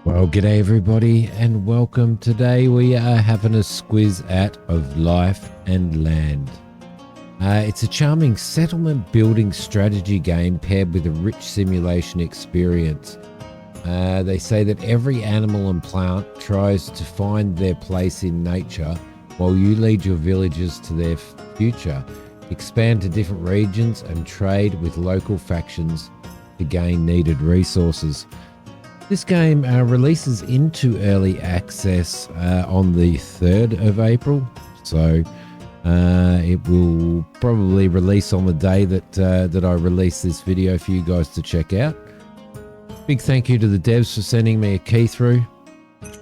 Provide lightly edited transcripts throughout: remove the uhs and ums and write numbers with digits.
Well, g'day everybody and welcome. Today we are having a squiz at Of Life and Land. It's a charming settlement building strategy game paired with a rich simulation experience. They say that every animal and plant tries to find their place in nature while you lead your villagers to their future. Expand to different regions and trade with local factions to gain needed resources. This game releases into early access on the 3rd of April, so it will probably release on the day that I release this video for you guys to check out. Big thank you to the devs for sending me a key through.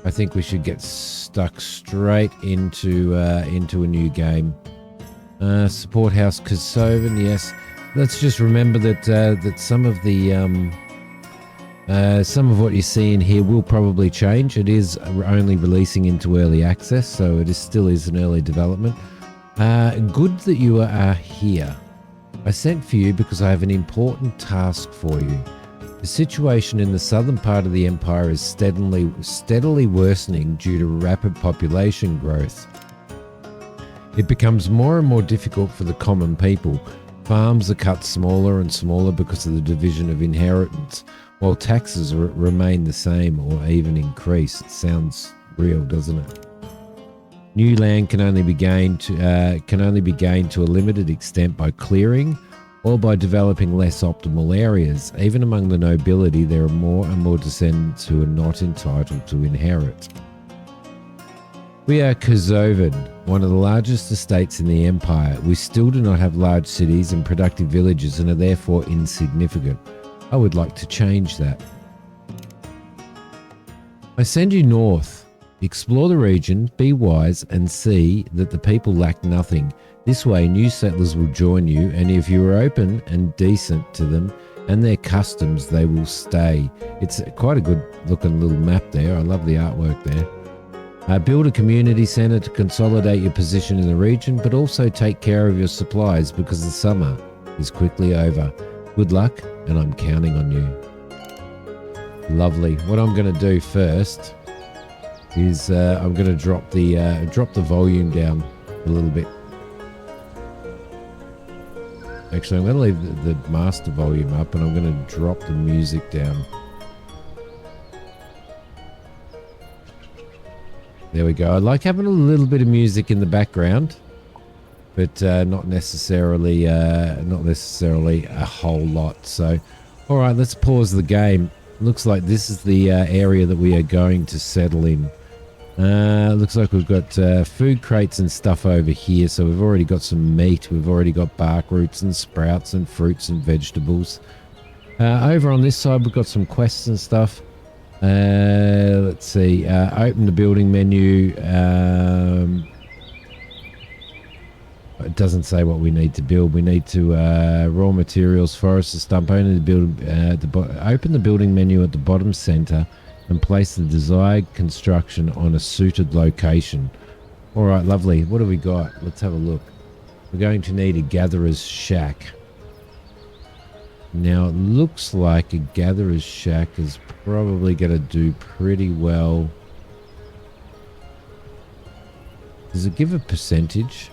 I think we should get stuck straight into a new game. Support House Kosovan, yes. Let's just remember that some of the some of what you see in here will probably change. It is only releasing into early access, so it still is an early development. Good that you are here. I sent for you because I have an important task for you. The situation in the southern part of the empire is steadily worsening due to rapid population growth. It becomes more and more difficult for the common people. Farms are cut smaller and smaller because of the division of inheritance, while taxes remain the same or even increase. It sounds real, doesn't it? New land can only be gained to a limited extent by clearing or by developing less optimal areas. Even among the nobility, there are more and more descendants who are not entitled to inherit. We are Kosovan, one of the largest estates in the empire. We still do not have large cities and productive villages and are therefore insignificant. I would like to change that. I send you north. Explore the region, be wise, and see that the people lack nothing. This way, new settlers will join you, and if you are open and decent to them and their customs, they will stay. It's quite a good looking little map there. I love the artwork there. Build a community centre to consolidate your position in the region, but also take care of your supplies because the summer is quickly over. Good luck, and I'm counting on you. Lovely. What I'm going to do first is I'm going to drop the volume down a little bit. Actually, I'm going to leave the master volume up, and I'm going to drop the music down. There we go. I like having a little bit of music in the background, but not necessarily a whole lot. So, all right, let's pause the game. Looks like this is the area that we are going to settle in. Looks like we've got food crates and stuff over here. So we've already got some meat. We've already got bark roots and sprouts and fruits and vegetables. Over on this side, we've got some quests and stuff. Let's see. Open the building menu. It doesn't say what we need to build. We need to raw materials, forest, a stump. Open the building menu at the bottom center and place the desired construction on a suited location. All right, lovely. What do we got? Let's have a look. We're going to need a gatherer's shack. Now, it looks like a gatherer's shack is probably going to do pretty well. Does it give a percentage?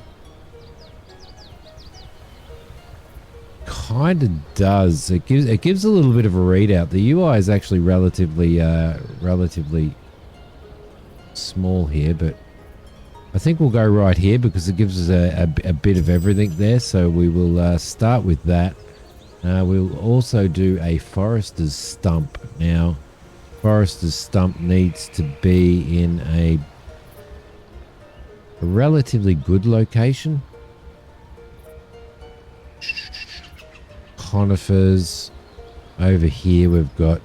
Kind of does. It gives a little bit of a readout. The UI is actually relatively small here, but I think we'll go right here because it gives us a bit of everything there. So we will start with that. We'll also do a forester's stump. Now, forester's stump needs to be in a relatively good location. Conifers. Over here we've got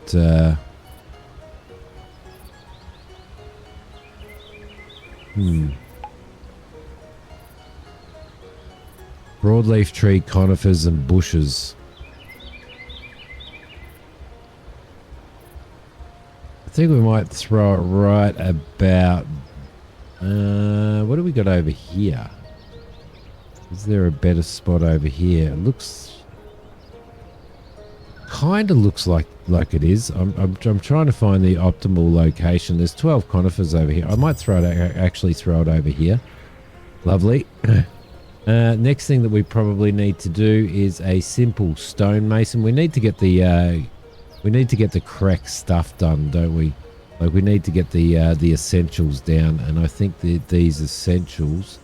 broadleaf tree, conifers and bushes. I think we might throw it right about what do we got over here? Is there a better spot over here? It looks kind of looks like it is. I'm trying to find the optimal location. There's 12 conifers over here. I might actually throw it over here. Lovely. Next thing that we probably need to do is a simple stonemason. We need to get the correct stuff done, don't we? Like we need to get the essentials down, and I think these essentials.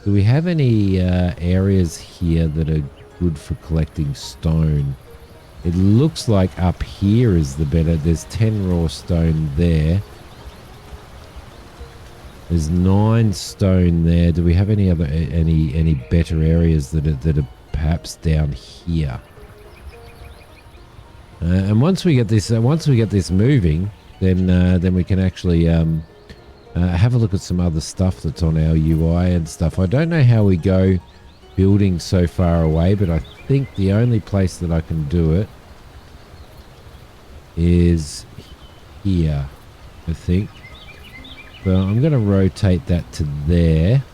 Do we have any areas here that are good for collecting stone? It looks like up here is the better. There's 10 raw stone there. There's 9 stone there. Do we have any other any better areas that are perhaps down here? And once we get this moving, then we can actually have a look at some other stuff that's on our UI and stuff. I don't know how we go building so far away, but I think the only place that I can do it is here, I think. So I'm going to rotate that to there,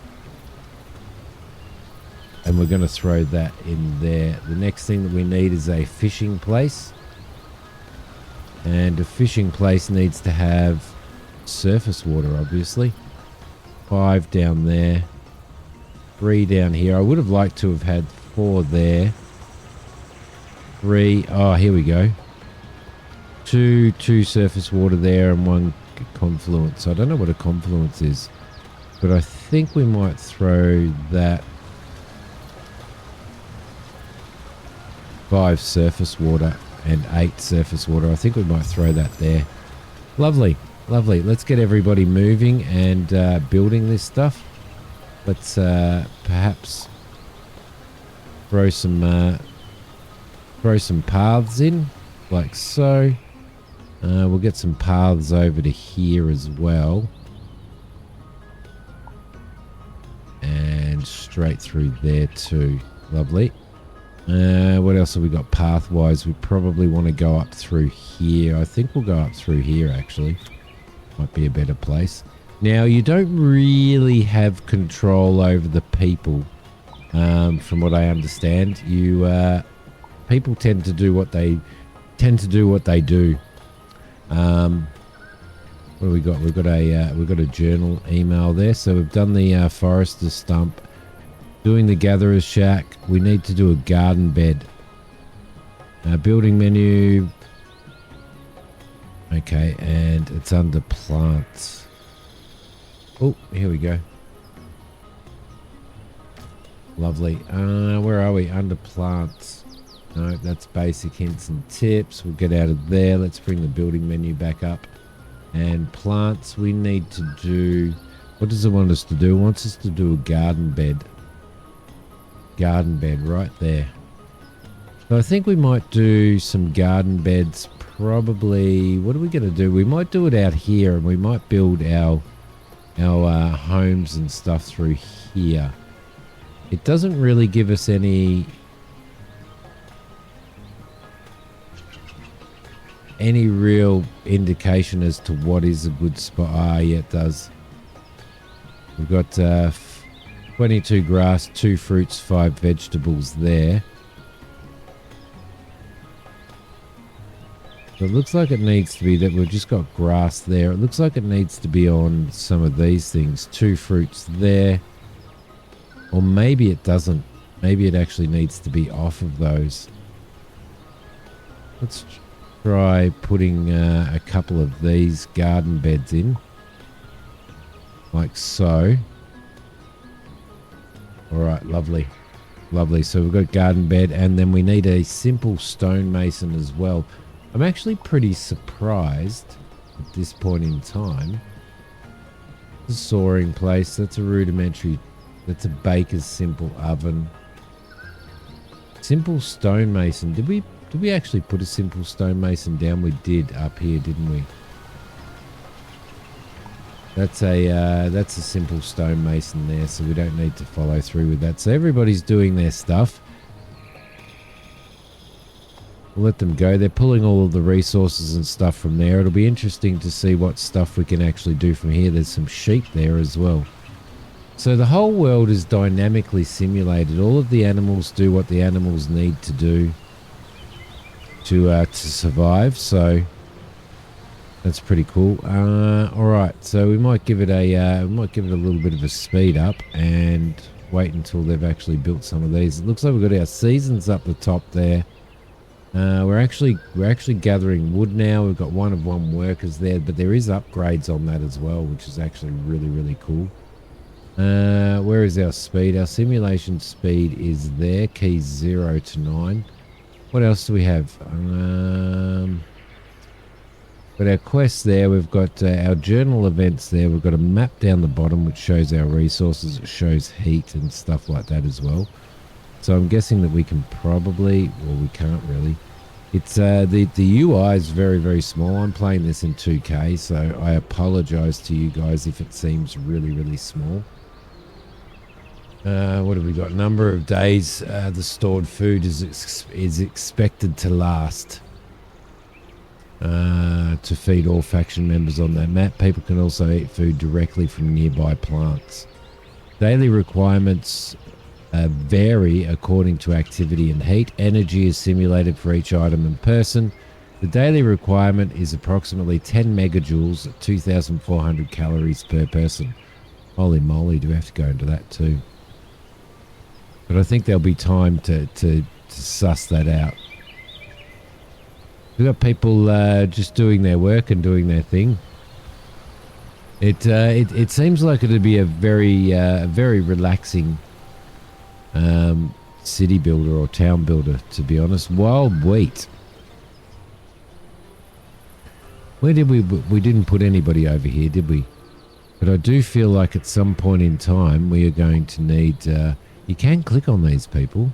and we're going to throw that in there. The next thing that we need is a fishing place, and a fishing place needs to have surface water, obviously. 5 down there, 3 down here. I would have liked to have had 4 there. 3. Oh, here we go. 2 surface water there and 1 confluence. I don't know what a confluence is, but I think we might throw that 5 surface water and 8 surface water. I think we might throw that there. Lovely. Lovely. Let's get everybody moving and building this stuff. Let's perhaps throw some paths in, like so. We'll get some paths over to here as well. And straight through there too. Lovely. What else have we got pathwise? We probably want to go up through here. I think we'll go up through here actually. Might be a better place. Now, you don't really have control over the people, from what I understand. People tend to do what they do. What do we got? We've got a journal email there. So we've done the forester's stump, doing the gatherer's shack. We need to do a garden bed. Building menu. Okay, and it's under plants. Oh, here we go. Lovely. Where are we? Under plants. No, that's basic hints and tips. We'll get out of there. Let's bring the building menu back up. And plants, we need to do... What does it want us to do? It wants us to do a garden bed. Garden bed right there. So I think we might do some garden beds. Probably... What are we going to do? We might do it out here, and we might build our homes and stuff through here. It doesn't really give us any real indication as to what is a good spot. Ah, yeah, it does. We've got 22 grass, 2 fruits, 5 vegetables there. So it looks like it needs to be that we've just got grass there. It looks like it needs to be on some of these things. 2 fruits there. Or maybe it doesn't. Maybe it actually needs to be off of those. Let's try putting a couple of these garden beds in. Like so. Alright, lovely. Lovely. So we've got garden bed, and then we need a simple stonemason as well. I'm actually pretty surprised at this point in time. The soaring place, that's a rudimentary, that's a baker's simple oven. Simple stonemason. Did we actually put a simple stonemason down? We did up here, didn't we? That's a simple stonemason there, so we don't need to follow through with that. So everybody's doing their stuff. We'll let them go. They're pulling all of the resources and stuff from there. It'll be interesting to see what stuff we can actually do from here. There's some sheep there as well. So the whole world is dynamically simulated. All of the animals do what the animals need to do. to survive. So that's pretty cool. All right, so we might give it a little bit of a speed up and wait until they've actually built some of these. It looks like we've got our seasons up the top there. We're actually gathering wood now. We've got one of one workers there, but there is upgrades on that as well, which is actually really, really cool. Where is our speed? Our simulation speed is there. Keys 0 to 9. What else do we have? Got our quests there. We've got our journal events there. We've got a map down the bottom which shows our resources. It shows heat and stuff like that as well. So I'm guessing that we can probably, well, we can't really. It's the UI is very, very small. I'm playing this in 2K, so I apologize to you guys if it seems really, really small. What have we got? Number of days the stored food is expected to last to feed all faction members on that map. People can also eat food directly from nearby plants. Daily requirements vary according to activity and heat. Energy is simulated for each item and person. The daily requirement is approximately 10 megajoules at 2,400 calories per person. Holy moly, do we have to go into that too? But I think there'll be time to suss that out. We've got people just doing their work and doing their thing. It seems like it'd be a very relaxing city builder or town builder, to be honest. Wild wheat. Where did we didn't put anybody over here, did we? But I do feel like at some point in time we are going to need you can click on these people.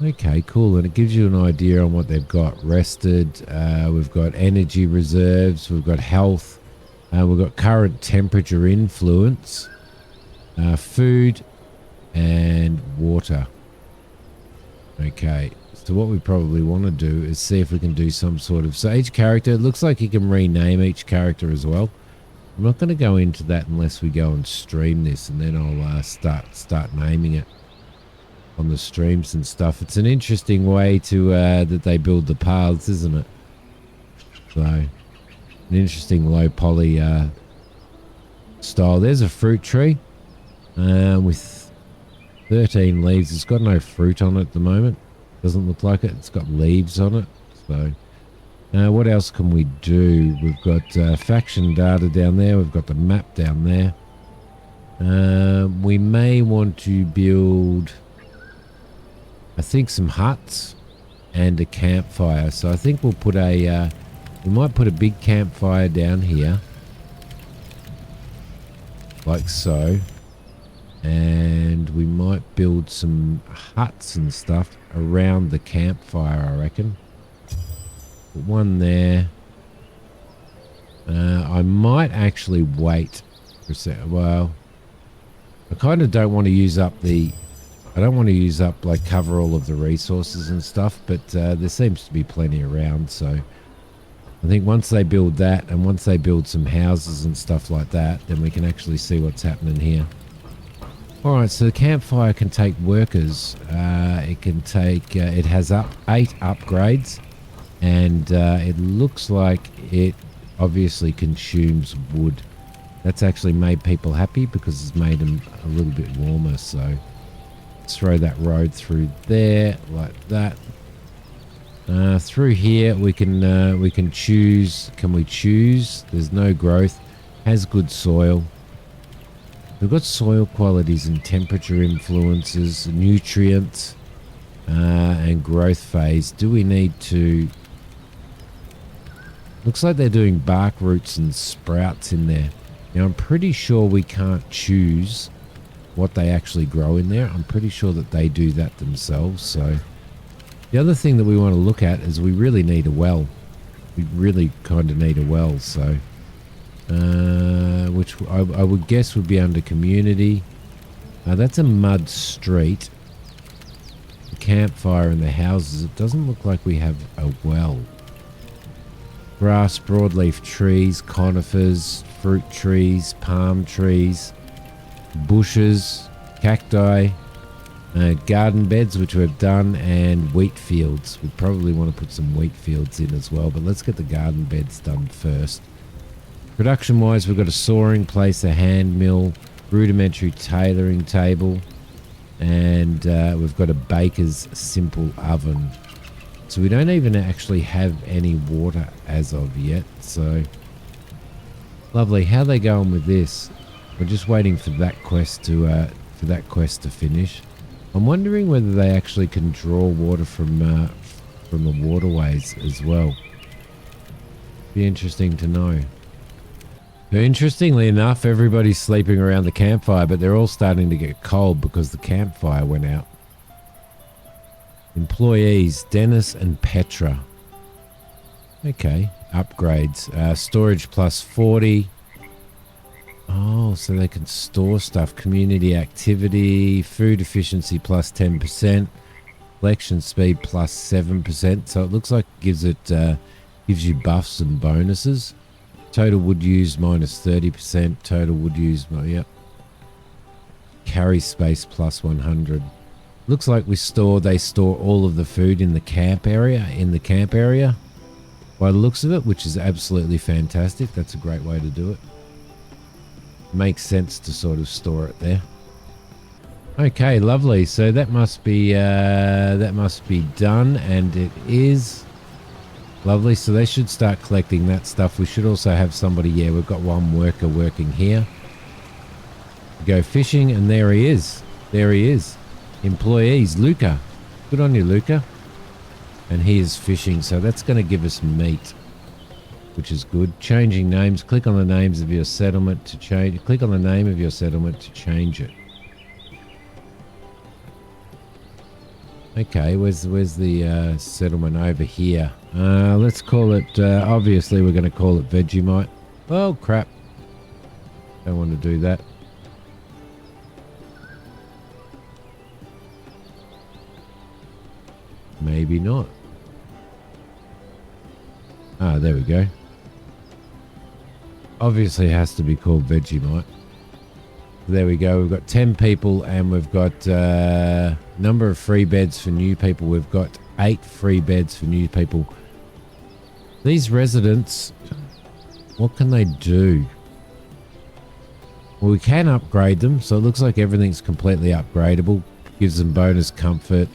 Okay, cool. And it gives you an idea on what they've got. Rested, we've got energy reserves, we've got health, we've got current temperature influence, food, and water. Okay, so what we probably want to do is see if we can do some sort of... So each character, it looks like you can rename each character as well. I'm not going to go into that unless we go and stream this, and then I'll start naming it on the streams and stuff. It's an interesting way to that they build the paths, isn't it? So an interesting low poly style. There's a fruit tree with 13 leaves. It's got no fruit on it at the moment. Doesn't look like it. It's got leaves on it. So what else can we do? We've got faction data down there. We've got the map down there. We may want to build, I think, some huts and a campfire. So I think we'll put a we might put a big campfire down here, like so, and we might build some huts and stuff around the campfire, I reckon. Put one there. I might actually wait for a second. Well, I kind of don't want to use up like cover all of the resources and stuff, but there seems to be plenty around. So I think once they build that, and once they build some houses and stuff like that, then we can actually see what's happening here. All right, so the campfire can take workers. It can take, it has 8 upgrades, and it looks like it obviously consumes wood. That's actually made people happy because it's made them a little bit warmer. So let's throw that road through there like that. Through here we can choose. Can we choose? There's no growth. Has good soil. We've got soil qualities and temperature influences, nutrients, and growth phase. Do we need to... Looks like they're doing bark roots and sprouts in there. Now I'm pretty sure we can't choose what they actually grow in there. I'm pretty sure that they do that themselves. So the other thing that we want to look at is we really need a well. We really kind of need a well. So which I would guess would be under community. That's a mud street. The campfire and the houses. It doesn't look like we have a well. Grass, broadleaf trees, conifers, fruit trees, palm trees, bushes, cacti, Garden beds, which we've done, and wheat fields. We probably want to put some wheat fields in as well, but let's get the garden beds done first. Production wise, we've got a sawing place, a hand mill, rudimentary tailoring table, and we've got a baker's simple oven. So we don't even actually have any water as of yet. So lovely. How are they going with this? We're just waiting for that quest to finish. I'm wondering whether they actually can draw water from the waterways as well. Be interesting to know. But interestingly enough, everybody's sleeping around the campfire, but they're all starting to get cold because the campfire went out. Employees, Dennis and Petra. Okay, upgrades. Storage plus 40. Oh, so they can store stuff. Community activity, food efficiency plus 10%, collection speed plus 7%. So it looks like it gives you buffs and bonuses. Total wood used minus 30%. Total wood used, yep. Carry space plus 100. Looks like they store all of the food in the camp area. By the looks of it, which is absolutely fantastic. That's a great way to do it. Makes sense to sort of store it there. Okay, lovely. So that must be done, and it is lovely. So they should start collecting that stuff. We should also have somebody. Yeah, we've got one worker working here. Go fishing, and there he is. Employees, Luca. Good on you, Luca. And he is fishing, so that's going to give us meat, which is good. Changing names. Click on the names of your settlement to change. Click on the name of your settlement to change it. Okay, where's the settlement over here? Let's call it. Obviously, we're going to call it Vegemite. Oh crap! Don't want to do that. Maybe not. Ah, there we go. Obviously it has to be called Vegemite. There we go. We've got 10 people, and we've got number of free beds for new people. We've got 8 free beds for new people. These residents, what can they do? Well, we can upgrade them, so it looks like everything's completely upgradable. Gives them bonus comfort,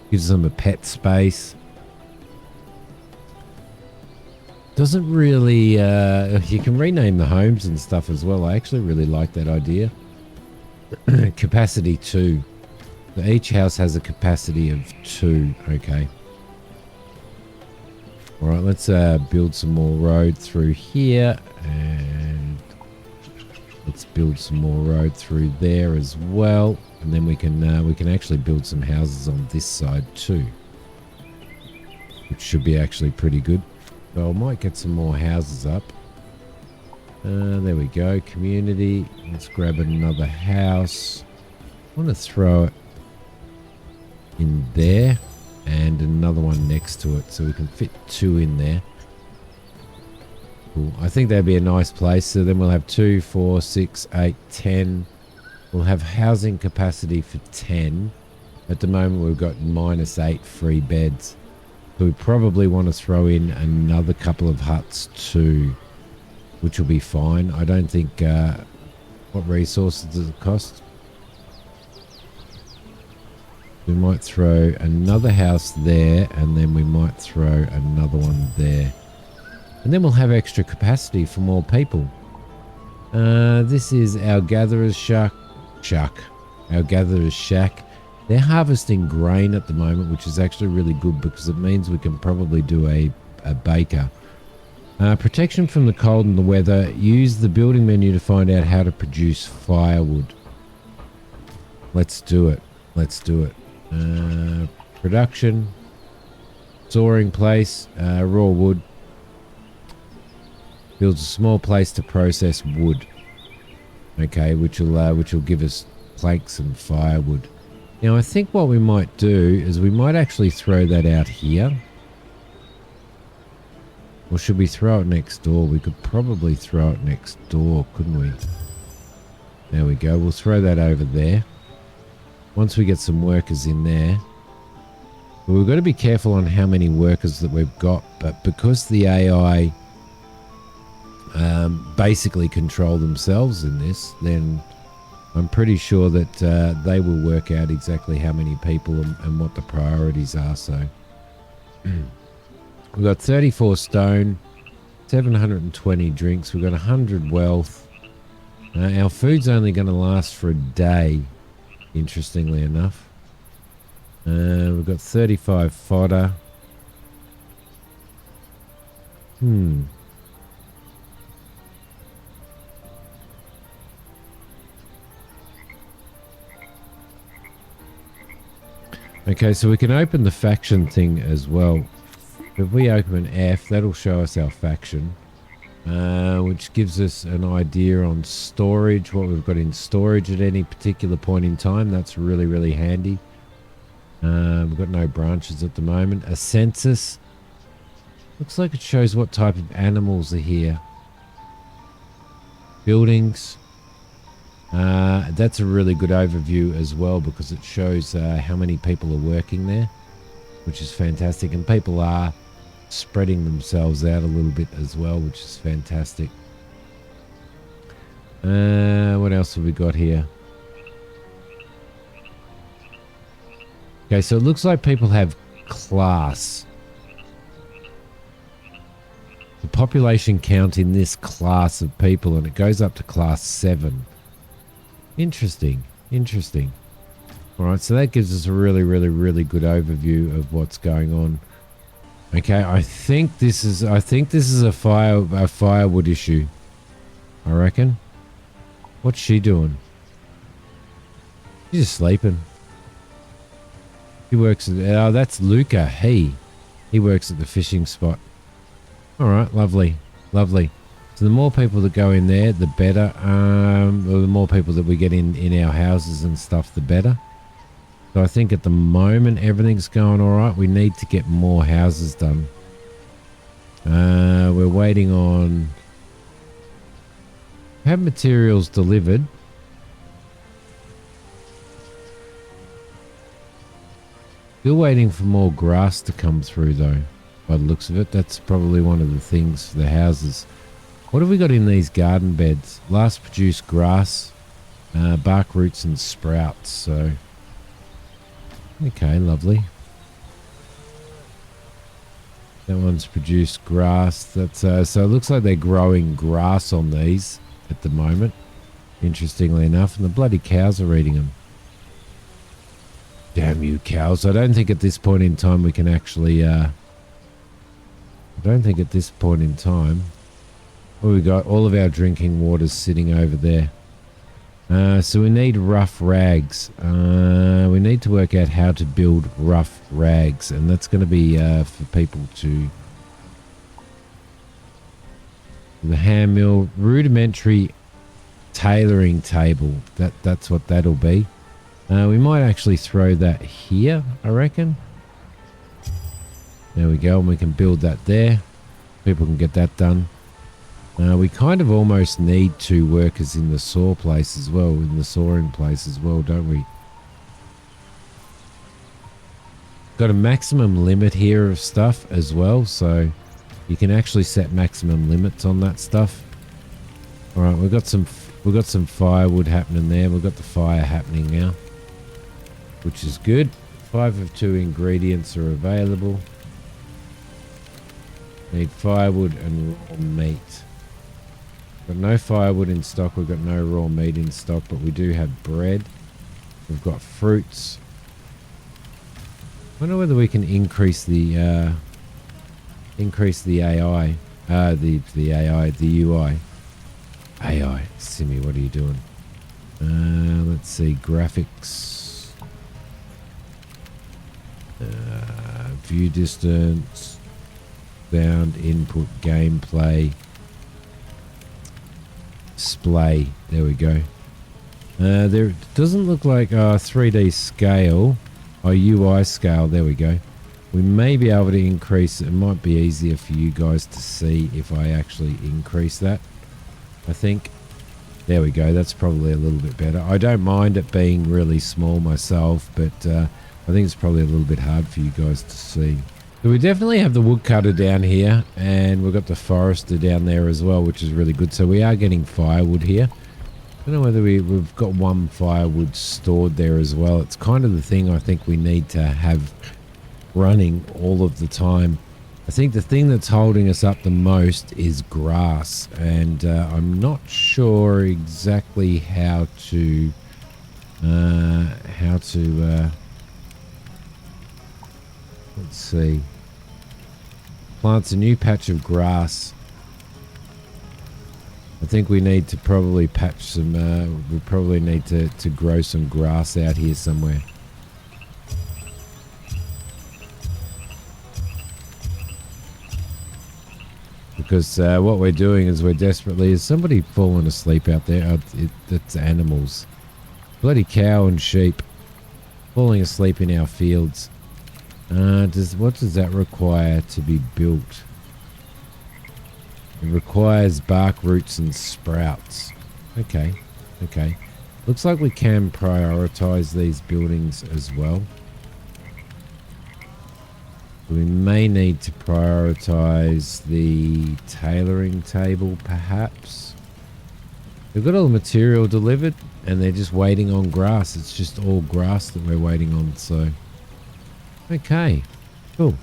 gives them a pet space. Doesn't really, you can rename the homes and stuff as well. I actually really like that idea. Capacity 2. So each house has a capacity of 2. Okay. All right, let's build some more road through here, and let's build some more road through there as well. And then we can actually build some houses on this side too, which should be actually pretty good. So I might get some more houses up. There we go. Community. Let's grab another house. I want to throw it in there and another one next to it, so we can fit 2 in there. Cool. I think that'd be a nice place. So then we'll have 2, 4, 6, 8, 10. We'll have housing capacity for 10. At the moment, we've got -8 free beds. So we probably want to throw in another couple of huts too, which will be fine. I don't think... what resources does it cost? We might throw another house there, and then we might throw another one there. And then we'll have extra capacity for more people. This is our gatherer's shack. Our gatherer's shack. They're harvesting grain at the moment, which is actually really good because it means we can probably do a baker. Protection from the cold and the weather. Use the building menu to find out how to produce firewood. Let's do it. Production. Sawing place. Raw wood. Builds a small place to process wood. Okay, which will give us planks and firewood. Now, I think what we might do is we might actually throw that out here. Or should we throw it next door? We could probably throw it next door, couldn't we? There we go. We'll throw that over there. once we get some workers in there. But we've got to be careful on how many workers that we've got. But because the AI basically control themselves in this, then I'm pretty sure that they will work out exactly how many people and what the priorities are. So we've got 34 stone, 720 drinks. We've got 100 wealth. Our food's only going to last for a day, interestingly enough. We've got 35 fodder. Okay, so we can open the faction thing as well. If we open F, that'll show us our faction, which gives us an idea on storage, what we've got in storage at any particular point in time. That's really, really handy. We've got no branches at the moment. A census. Looks like it shows what type of animals are here. Buildings. That's a really good overview as well, because it shows how many people are working there, which is fantastic. And people are spreading themselves out a little bit as well, which is fantastic. What else have we got here? Okay, so it looks like people have class. The population count in this class of people, and it goes up to class 7. Interesting. All right, so that gives us a really, really, really good overview of what's going on. Okay, I think this is a firewood issue. I reckon. What's she doing? She's just sleeping. He works at... Oh, that's Luca. He works at the fishing spot. All right, lovely. So the more people that go in there, the better. The more people that we get in our houses and stuff, the better. So I think at the moment everything's going all right. We need to get more houses done. We're waiting on... Have materials delivered. Still waiting for more grass to come through though, by the looks of it. That's probably one of the things for the houses. What have we got in these garden beds? Last produced grass, bark roots and sprouts. So, okay, lovely. That one's produced grass. That's so it looks like they're growing grass on these at the moment, interestingly enough, and the bloody cows are eating them. Damn you cows. I don't think at this point in time we can actually what we got, all of our drinking water's sitting over there. So we need rough rags. We need to work out how to build rough rags, and that's going to be for people to... The hand mill, rudimentary tailoring table. That's what that'll be. We might actually throw that here, I reckon. There we go, and we can build that there. People can get that done. We kind of almost need 2 workers in the saw place as well, in the sawing place as well, don't we? Got a maximum limit here of stuff as well, so you can actually set maximum limits on that stuff. All right, we've got some firewood happening there. We've got the fire happening now, which is good. 5 of 2 ingredients are available. Need firewood and raw meat. Got no firewood in stock. We've got no raw meat in stock, but we do have bread. We've got fruits. I wonder whether we can increase the AI, the UI. AI, Simi, what are you doing? Let's see, graphics. View distance. Sound input, gameplay. Display. There we go. There doesn't look like 3D scale or UI scale. There we go. We may be able to increase. It might be easier for you guys to see if I actually increase that. I think There we go. That's probably a little bit better. I don't mind it being really small myself, but I think it's probably a little bit hard for you guys to see. So we definitely have the woodcutter down here, and we've got the forester down there as well, which is really good. So we are getting firewood here. I don't know whether we've got one firewood stored there as well. It's kind of the thing I think we need to have running all of the time. I think the thing that's holding us up the most is grass, and I'm not sure exactly how to let's see. Plants a new patch of grass. I think we need to probably patch some, we probably need to grow some grass out here somewhere. Because what we're doing is we're desperately... Is somebody falling asleep out there? Oh, it's animals. Bloody cow and sheep falling asleep in our fields. What does that require to be built? It requires bark, roots, and sprouts. Okay. Looks like we can prioritize these buildings as well. We may need to prioritize the tailoring table, perhaps. We've got all the material delivered, and they're just waiting on grass. It's just all grass that we're waiting on, so... Okay, cool.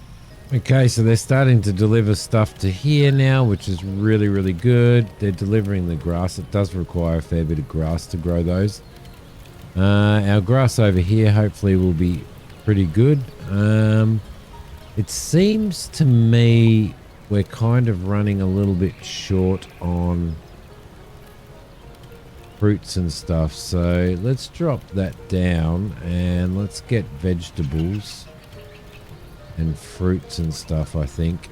Okay, so they're starting to deliver stuff to here now, which is really, really good. They're delivering the grass. It does require a fair bit of grass to grow those. Our grass over here hopefully will be pretty good. It seems to me we're kind of running a little bit short on fruits and stuff. So let's drop that down and let's get vegetables and fruits and stuff, I think.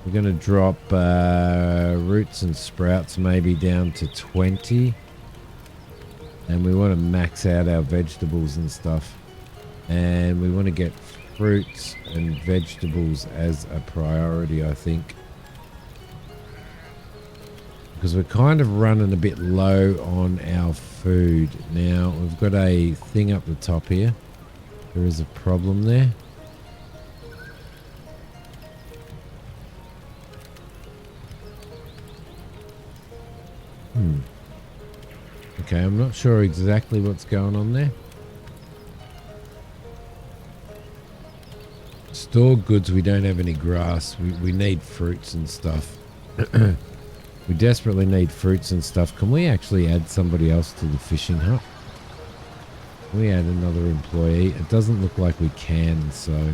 We're going to drop roots and sprouts maybe down to 20. And we want to max out our vegetables and stuff. And we want to get fruits and vegetables as a priority, I think. Because we're kind of running a bit low on our food. Now, we've got a thing up the top here. There is a problem there. Okay, I'm not sure exactly what's going on there. Stored goods, we don't have any grass. We need fruits and stuff. We desperately need fruits and stuff. Can we actually add somebody else to the fishing hut? Can we add another employee? It doesn't look like we can, so...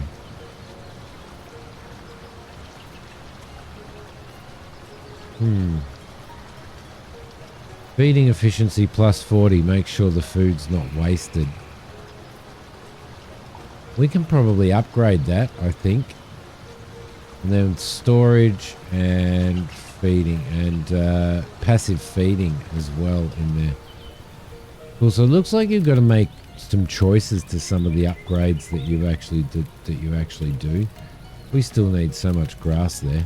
Feeding efficiency plus 40. Make sure the food's not wasted. We can probably upgrade that, I think. And then storage and feeding and passive feeding as well in there. Cool. So it looks like you've got to make some choices to some of the upgrades that you actually do. We still need so much grass there.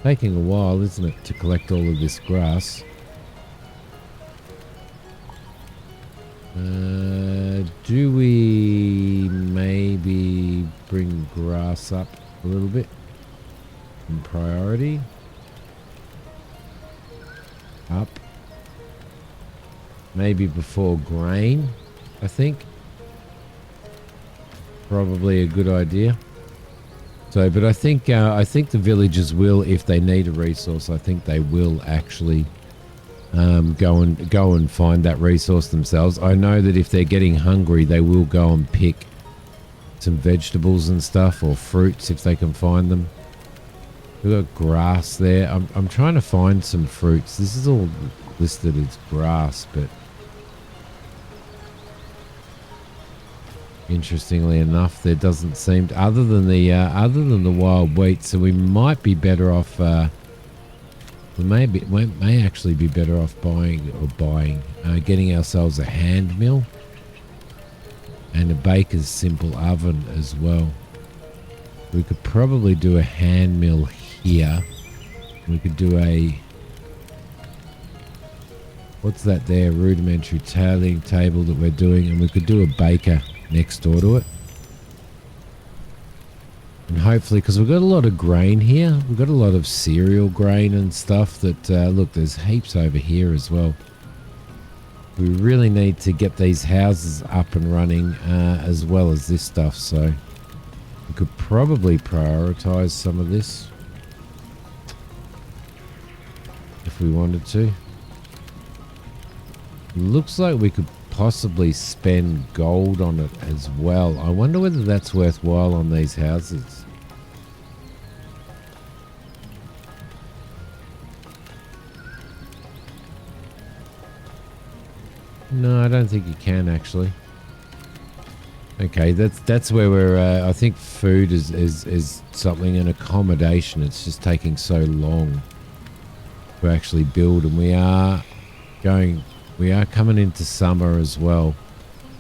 Taking a while, isn't it, to collect all of this grass? Do we maybe bring grass up a little bit in priority? Up. Maybe before grain, I think. Probably a good idea. So, but I think the villagers will, if they need a resource, I think they will actually go and find that resource themselves. I know that if they're getting hungry, they will go and pick some vegetables and stuff, or fruits if they can find them. We've got grass there. I'm trying to find some fruits. This is all listed as grass, but interestingly enough, there doesn't seem to, other than the wild wheat. So we might be better off. We may actually be better off getting ourselves a hand mill and a baker's simple oven as well. We could probably do a hand mill here. We could do a What's that there? Rudimentary tailing table that we're doing, and we could do a baker next door to it. And hopefully, because we've got a lot of grain here, we've got a lot of cereal grain and stuff that, look, there's heaps over here as well. We really need to get these houses up and running as well as this stuff, so we could probably prioritize some of this if we wanted to. Looks like we could possibly spend gold on it as well. I wonder whether that's worthwhile on these houses. No, I don't think you can actually. Okay, that's where we're. I think food is something, and accommodation. It's just taking so long to actually build, and we are coming into summer as well,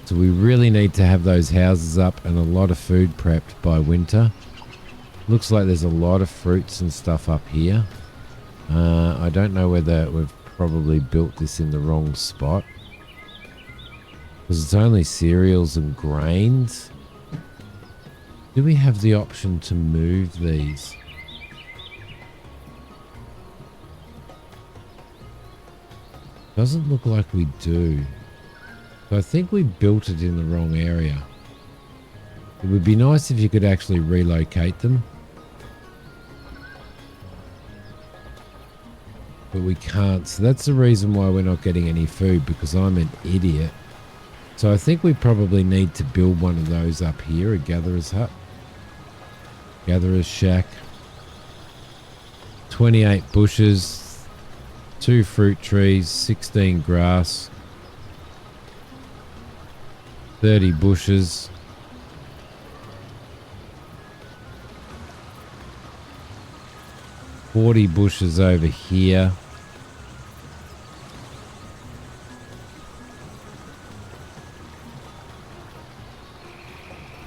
so we really need to have those houses up and a lot of food prepped by winter. Looks like there's a lot of fruits and stuff up here. I don't know whether we've probably built this in the wrong spot, because it's only cereals and grains. Do we have the option to move these? Doesn't look like we do. So I think we built it in the wrong area. It would be nice if you could actually relocate them. But we can't. So that's the reason why we're not getting any food, because I'm an idiot. So I think we probably need to build one of those up here, a gatherer's hut. Gatherer's shack. 28 bushes. 2 fruit trees, 16 grass, 30 bushes, 40 bushes over here.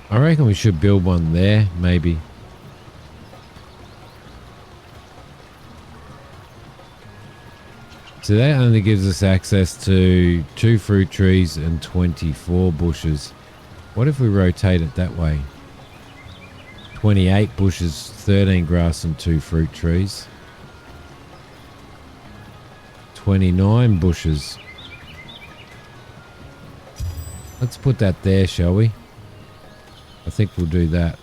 I reckon we should build one there, maybe. So that only gives us access to 2 fruit trees and 24 bushes. What if we rotate it that way? 28 bushes, 13 grass and 2 fruit trees. 29 bushes. Let's put that there, shall we? I think we'll do that.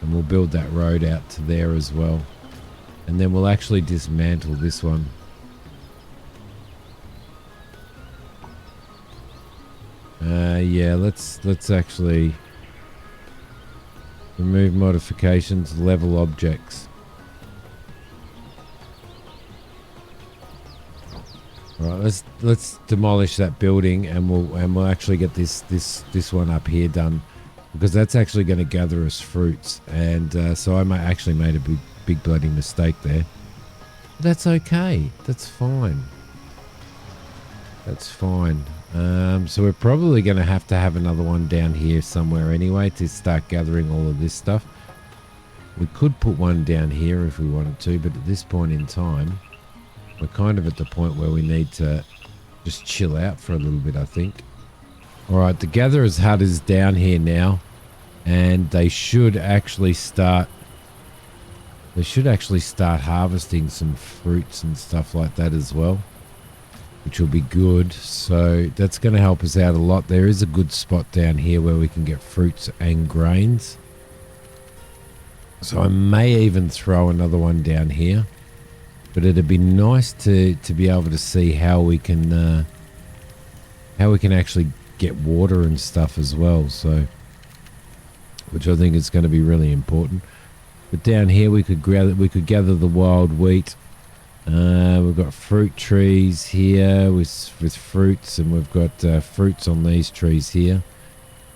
And we'll build that road out to there as well. And then we'll actually dismantle this one. Yeah, let's actually remove modifications, level objects. All right, let's demolish that building, and we'll actually get this one up here done, because that's actually going to gather us fruits. And so I actually made a big bloody mistake there. That's okay. That's fine. That's fine. So we're probably going to have another one down here somewhere anyway to start gathering all of this stuff. We could put one down here if we wanted to, but at this point in time, we're kind of at the point where we need to just chill out for a little bit, I think. All right, the gatherer's hut is down here now, and they should actually start harvesting some fruits and stuff like that as well, which will be good. So that's going to help us out a lot. There is a good spot down here where we can get fruits and grains. So I may even throw another one down here, but it'd be nice to be able to see how we can actually get water and stuff as well. So, which I think is going to be really important. But down here we could gather the wild wheat. We've got fruit trees here with fruits, and we've got fruits on these trees here.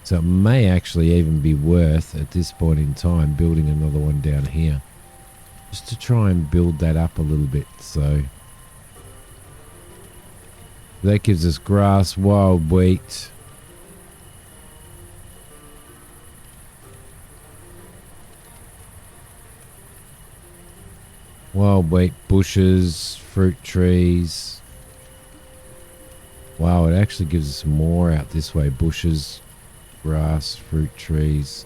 So it may actually even be worth, at this point in time, building another one down here, just to try and build that up a little bit. So that gives us grass, wild wheat, Wild wheat, bushes, fruit trees. Wow, it actually gives us more out this way. Bushes, grass, fruit trees.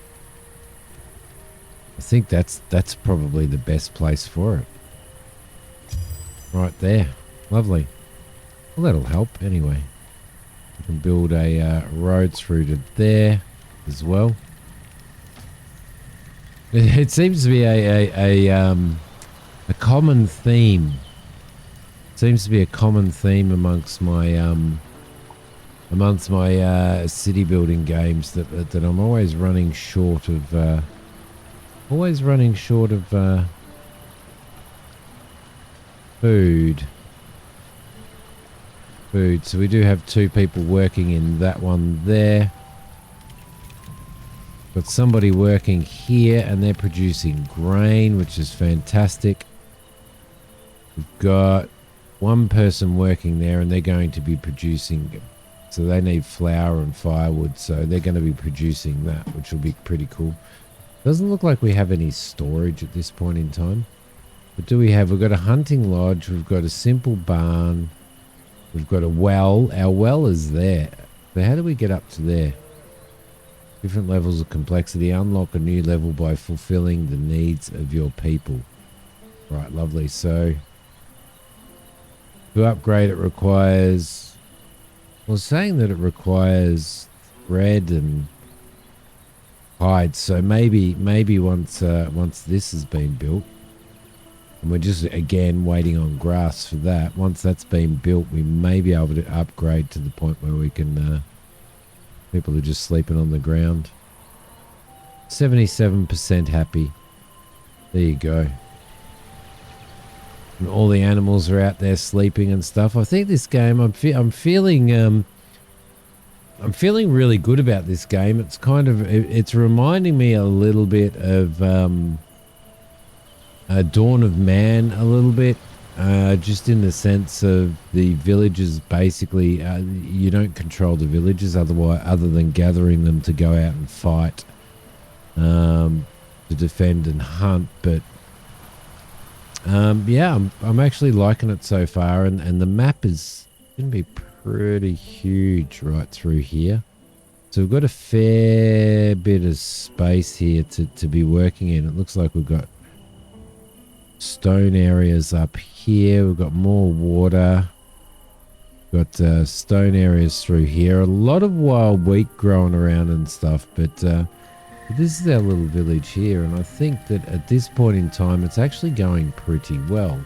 I think that's probably the best place for it. Right there. Lovely. Well, that'll help anyway. We can build a road through to there as well. It seems to be a common theme. Seems to be a common theme amongst my city building games that I'm always running short of food. So we do have 2 people working in that one there. Got somebody working here and they're producing grain, which is fantastic. We've got 1 person working there and they're going to be producing, so they need flour and firewood, so they're going to be producing that, which will be pretty cool. Doesn't look like we have any storage at this point in time. What do we have? We've got a hunting lodge, we've got a simple barn, we've got a well. Our well is there. So how do we get up to there? Different levels of complexity. Unlock a new level by fulfilling the needs of your people. Right, lovely. So to upgrade it requires... Well, saying that it requires thread and hide. So maybe once this has been built, and we're just again waiting on grass for that. Once that's been built, we may be able to upgrade to the point where we can. People are just sleeping on the ground. 77% happy. There you go. And all the animals are out there sleeping and stuff. I think this game, I'm feeling really good about this game. It's kind of, it's reminding me a little bit of Dawn of Man a little bit. Just in the sense of the villages, basically, you don't control the villages other than gathering them to go out and fight, to defend and hunt. But yeah, I'm actually liking it so far, and the map is going to be pretty huge right through here. So we've got a fair bit of space here to be working in. It looks like we've got stone areas up here. We've got more water. Got stone areas through here. A lot of wild wheat growing around and stuff, but this is our little village here, and I think that at this point in time it's actually going pretty well.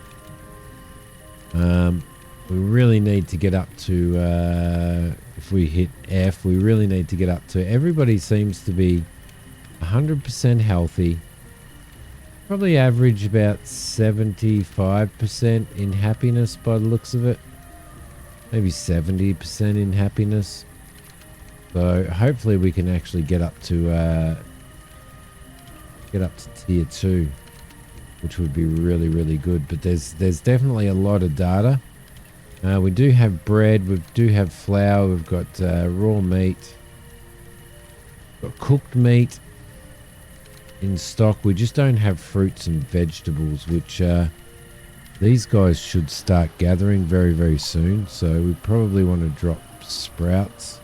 We really need to get up to if we hit F, we really need to get up to, everybody seems to be 100% healthy. Probably average about 75% in happiness by the looks of it. Maybe 70% in happiness. So hopefully we can actually get up to tier 2, which would be really, really good. But there's definitely a lot of data. We do have bread, we do have flour, we've got raw meat, got cooked meat in stock. We just don't have fruits and vegetables, which these guys should start gathering very, very soon. So we probably want to drop sprouts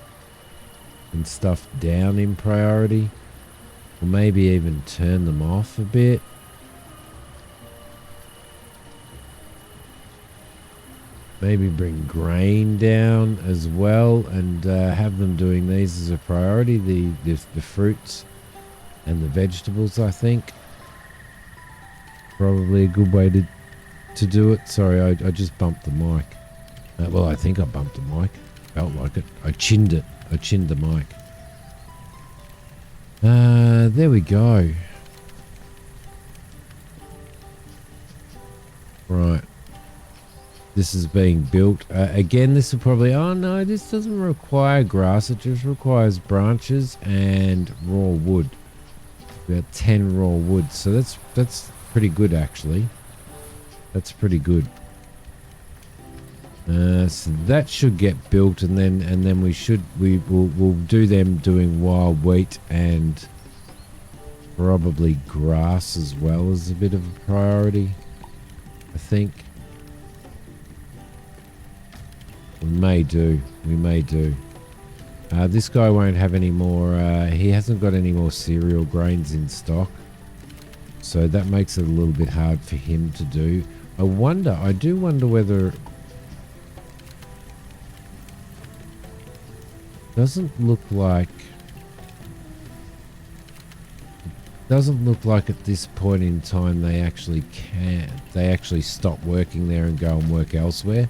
and stuff down in priority, or maybe even turn them off a bit. Maybe bring grain down as well, and have them doing these as a priority, the fruits and the vegetables. I think probably a good way to do it. Sorry, I just bumped the mic. Well, I think I bumped the mic. Felt like it. I chinned it. I chinned the mic. There we go. Right. This is being built. Again, this will probably... Oh, no, this doesn't require grass. It just requires branches and raw wood. About 10 raw wood. So that's pretty good, actually. That's pretty good. So that should get built, and then we'll do them doing wild wheat and probably grass as well as a bit of a priority. I think we may do. This guy won't have any more. He hasn't got any more cereal grains in stock, so that makes it a little bit hard for him to do. I do wonder whether... Doesn't look like at this point in time they actually stop working there and go and work elsewhere,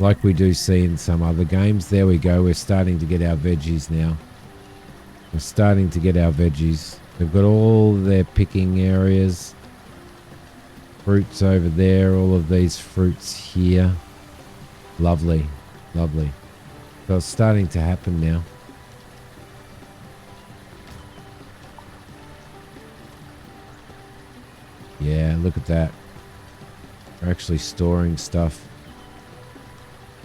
like we do see in some other games. There we go. We're starting to get our veggies now. They've got all their picking areas. Fruits over there. All of these fruits here. Lovely. So it's starting to happen now. Yeah, look at that. We're actually storing stuff.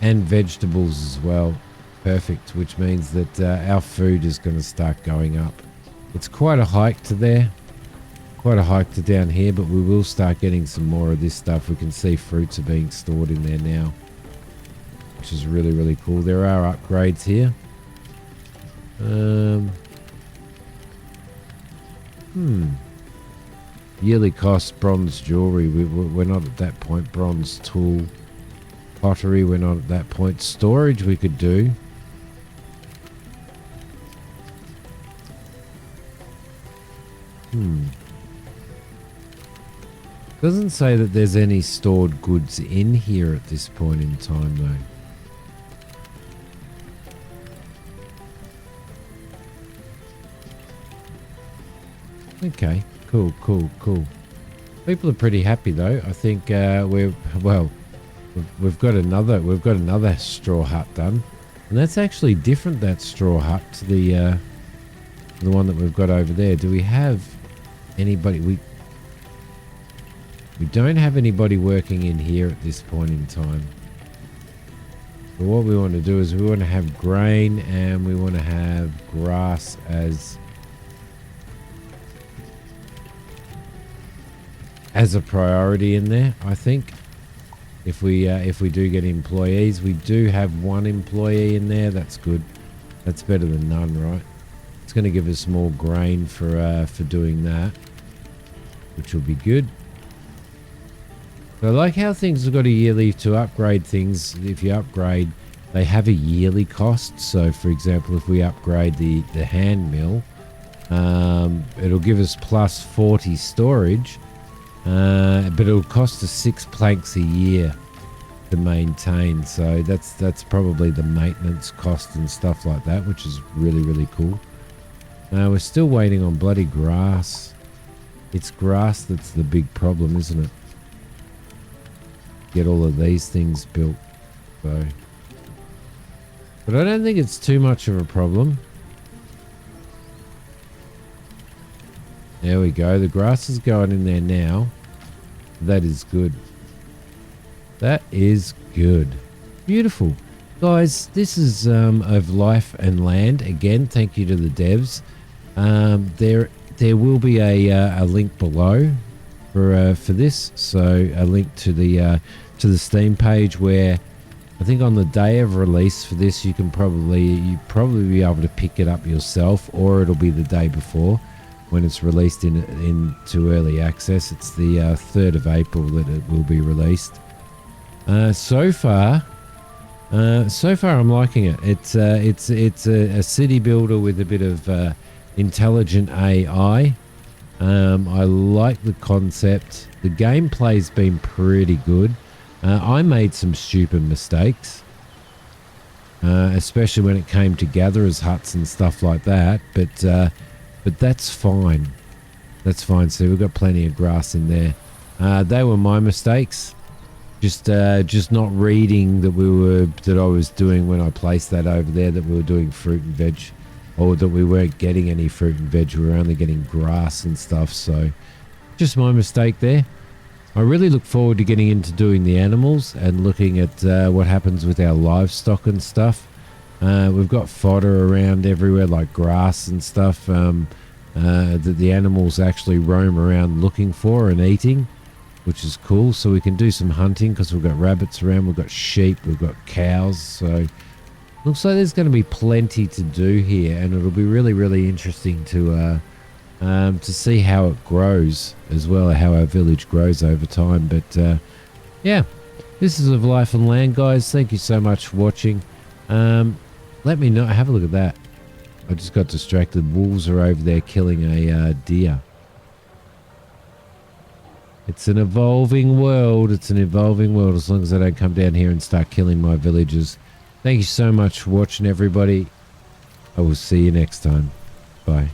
And vegetables as well. Perfect, which means that our food is going to start going up. It's quite a hike to there. Quite a hike to down here, but we will start getting some more of this stuff. We can see fruits are being stored in there now, which is really, really cool. There are upgrades here. Yearly cost, bronze jewelry. We're not at that point. Bronze tool. Pottery, we're not at that point. Storage we could do. Doesn't say that there's any stored goods in here at this point in time though. Okay, cool. People are pretty happy though. I think we've got another straw hut done, and that's actually different, that straw hut, to the one that we've got over there. Do we have anybody? We don't have anybody working in here at this point in time. But what we want to do is we want to have grain and we want to have grass as a priority in there. I think if we do get employees, we do have one employee in there. That's good. That's better than none, right? It's going to give us more grain for doing that, which will be good. So I like how things have got a yearly to upgrade things. If you upgrade, they have a yearly cost. So for example, if we upgrade the hand mill, it'll give us plus 40 storage, but it'll cost us 6 planks a year to maintain. So that's probably the maintenance cost and stuff like that, which is really, really cool. We're still waiting on bloody grass. It's grass that's the big problem, isn't it? Get all of these things built. So, but I don't think it's too much of a problem. There we go. The grass is going in there now. That is good. That is good. Beautiful. Guys, this is of Life and Land. Again, thank you to the devs. There will be a link below for this. So a link to the Steam page, where I think on the day of release for this, you probably be able to pick it up yourself, or it'll be the day before when it's released into early access. It's the 3rd of April that it will be released. So far I'm liking it. It's a city builder with a bit of intelligent AI. I like the concept. The gameplay's been pretty good. I made some stupid mistakes, especially when it came to gatherers huts and stuff like that, but that's fine. That's fine. So we've got plenty of grass in there. They were my mistakes. Just not reading that I was doing when I placed that over there, that we were doing fruit and veg, or that we weren't getting any fruit and veg. We were only getting grass and stuff. So just my mistake there. I really look forward to getting into doing the animals and looking at what happens with our livestock and stuff. We've got fodder around everywhere, like grass and stuff, that the animals actually roam around looking for and eating. which is cool. So we can do some hunting because we've got rabbits around, we've got sheep, we've got cows. So looks like there's going to be plenty to do here, and it'll be really, really interesting to see how it grows as well, how our village grows over time. But yeah, this is Of Life and Land, guys. Thank you so much for watching. Let me know. Have a look at that. I just got distracted. Wolves are over there killing a deer. It's an evolving world. It's an evolving world as long as they don't come down here and start killing my villagers. Thank you so much for watching, everybody. I will see you next time. Bye.